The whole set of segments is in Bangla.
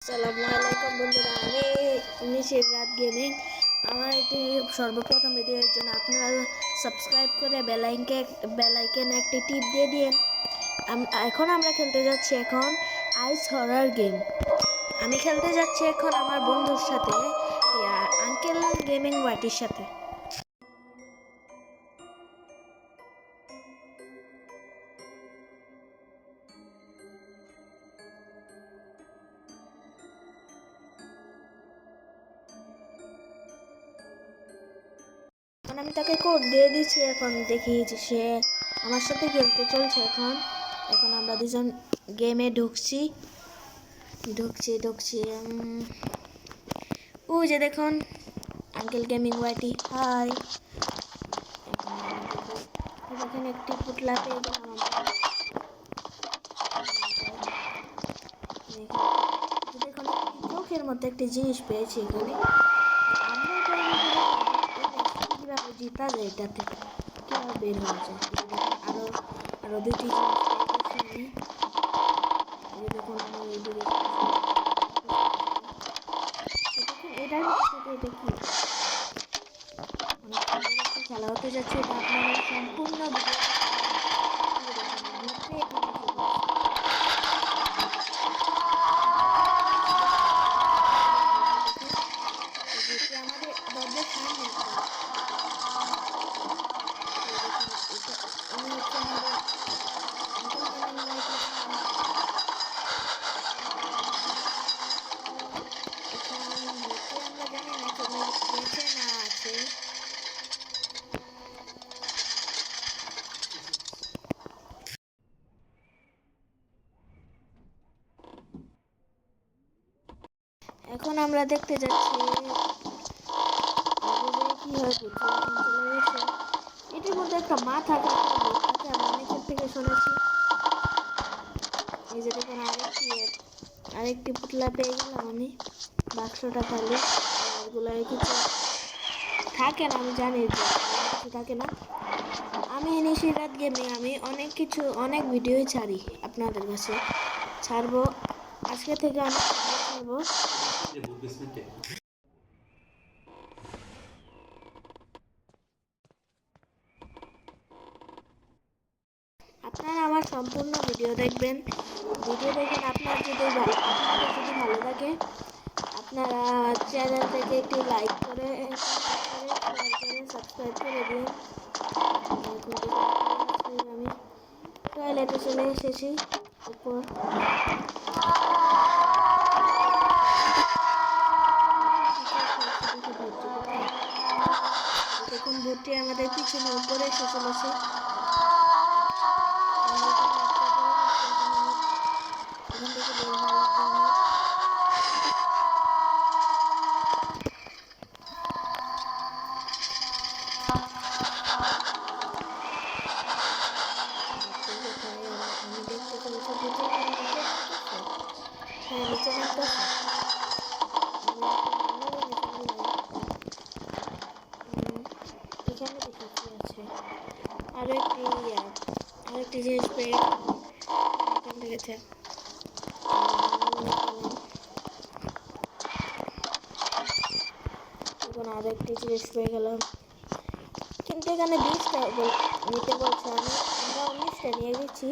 আসসালামু আলাইকুম বন্ধুরা, আমি নিশির রাত গেমিং। আমার এটি সর্বপ্রথম ভিডিওর জন্য আপনারা সাবস্ক্রাইব করে বেল আইকনে একটি টিপ দিয়ে দিন। এখন আমরা খেলতে যাচ্ছি আইস হরার গেম। আমি খেলতে যাচ্ছি এখন আমার বন্ধুর সাথে, আঙ্কেল গেমিং ওয়াটির সাথে। আমি তাকে কোড দিয়ে দিচ্ছি, এখন দেখি যে সে আমার সাথে খেলতে চলছে। এখন আমরা দুজন গেমে ঢুকছি। ওই যে দেখুন আঙ্কেল গেমিং ওয়াইটি, হাই। এখানে একটি পুতলা পেয়ে গেলাম আমরা। দেখুন চোখের মধ্যে একটি জিনিস পেয়েছি এখানে। কিভাবে জিতা যায়, এটা থেকে কিভাবে বের হওয়া যায়। আরো আরো দুটি জিনিস পেয়েছি আমি। দেখুন এটা কি খেলা হতে যাচ্ছে, এটা আপনারা সম্পূর্ণ আমাদের দরজার সামনে এখন আমরা দেখতে যাচ্ছি কি হয়। এটির মধ্যে একটা মাথা থাকে, আমি অনেকের থেকে শুনেছি। এই যে দেখুন আরেকটি পুতলা পেয়ে গেলাম আমি। বাক্সটা খালি, এগুলো কিছু থাকে না, আমি জানি যে কিছু থাকে না। আমি নিশির রাত গেমিং, আমি অনেক ভিডিওই ছাড়ি, আপনাদের কাছে ছাড়বো। আজকে থেকে অনেক ছাড়বো। আপনারা আমার সম্পূর্ণ ভিডিও দেখবেন। আপনাদের যদি ভালো লাগে, আপনারা চ্যানেল থেকে একটি লাইক করে সাবস্ক্রাইব করে দিন। আমি টয়লেটে চলে এসেছি উপর। দেখুন ভুট্টি আমাদের পিছনে উপরে এসে চলেছে। আরেকটি জিনিস পেয়ে লেগেছে। এখন আরেকটি জিনিস পেয়ে গেলাম, কিন্তু এখানে 20টা নিতে বলছে। আমরা 19টা নিয়ে গেছি,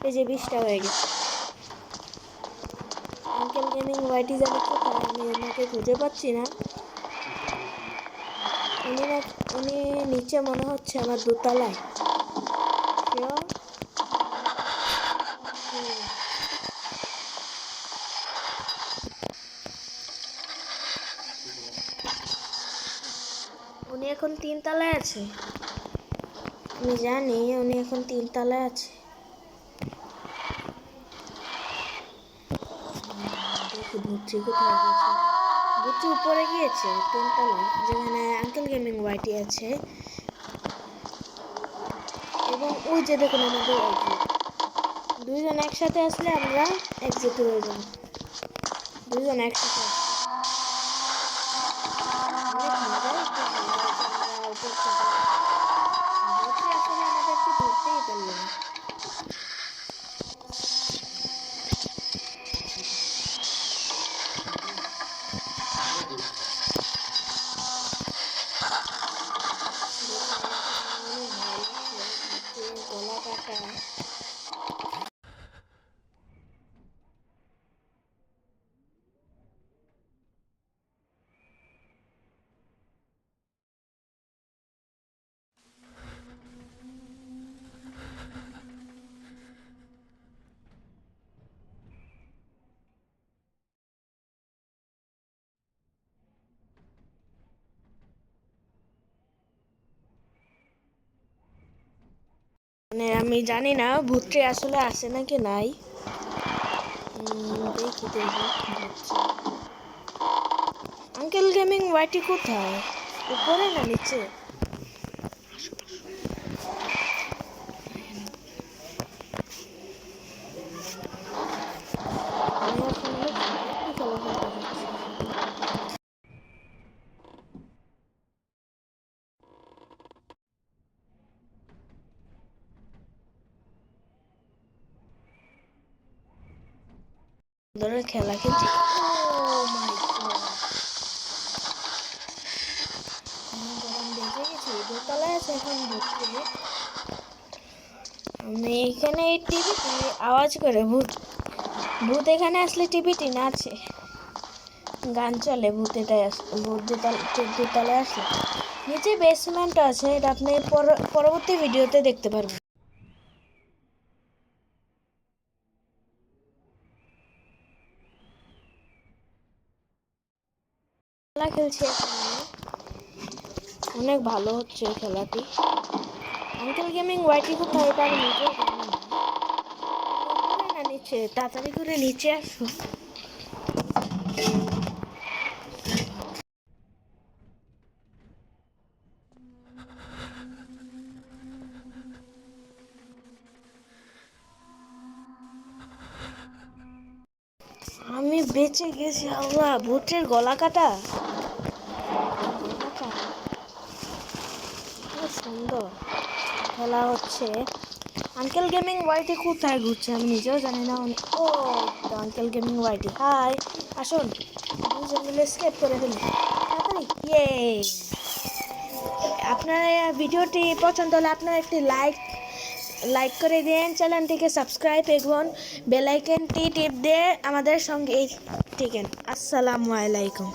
এই যে 20টা হয়ে গেছে। আঙ্কেল গেমিং ওয়াইটি জানি কোথায়, আমি ওনাকে খুঁজে পাচ্ছি না। উনি নিচে মনে হচ্ছে আমার দোতলায়। উনি এখন 3 তলায় আছে, আমি জানি উনি এখন 3 তলায় আছে। বুচ্চি কোথায় গেছে? বুচ্চি উপরে গিয়েছে 3 তলায়, যেখানে আঙ্কেল গেমিং ওয়াইটি আছে। এবং ওই যে দেখুন আমাদের এক্সিট, দুইজন একসাথে আসলে আমরা এক্সিট হয়ে যাব। দুইজন একসাথে অনেক মজা আসলে আমাদেরকে ধরতেই পারল না। মানে আমি জানি না ভূতটি আসলে আসে নাকি নাই। দেখি দেখি আঙ্কেল গেমিং ওয়াইটি কোথায়, উপরে না নিচে? আমি এখন অনেক খেলা খেলতে যাচ্ছি। ধরে খেলা খেলছি। গরম বেজে গেছি, দোতলায় আছে এখন ঢুকতে। আমি এখানে এই টিভিটি আওয়াজ করে ভূত ভূত এখানে আসলে টিভিটি নাচে, গান চলে। ভূত দোতলায় আসলে নিচে বেসমেন্ট আছে, এটা আপনি পরবর্তী ভিডিওতে দেখতে পারবেন। খেলা খেলছি এখানে, অনেক ভালো হচ্ছে খেলাটি। আঙ্কেল গেমিং ওয়াইটি কোথায় এটা আমি নিজেও জানি না। উপরে না নিচে, তাড়াতাড়ি করে নিচে আসুন। আমি বেঁচে গেছি, আল্লাহ! ভূতের গলা কাটা। খুব সুন্দর খেলা হচ্ছে। আঙ্কেল গেমিং ওয়াইটি কোথায় ঘুরছে আমি নিজেও জানি না। ও আঙ্কেল গেমিং ওয়াইটি, হাই, আসুন দুজন মিলে স্কেপ করে ফেলি তাড়াতাড়ি। ইয়ে, আপনার ভিডিওটি পছন্দ হলে আপনারা একটি লাইক করে দিন, চ্যানেলটিকে সাবস্ক্রাইব এবং বেল আইকনটি টিপ দিয়ে আমাদের সঙ্গে থাকেন। আসসালামু আলাইকুম।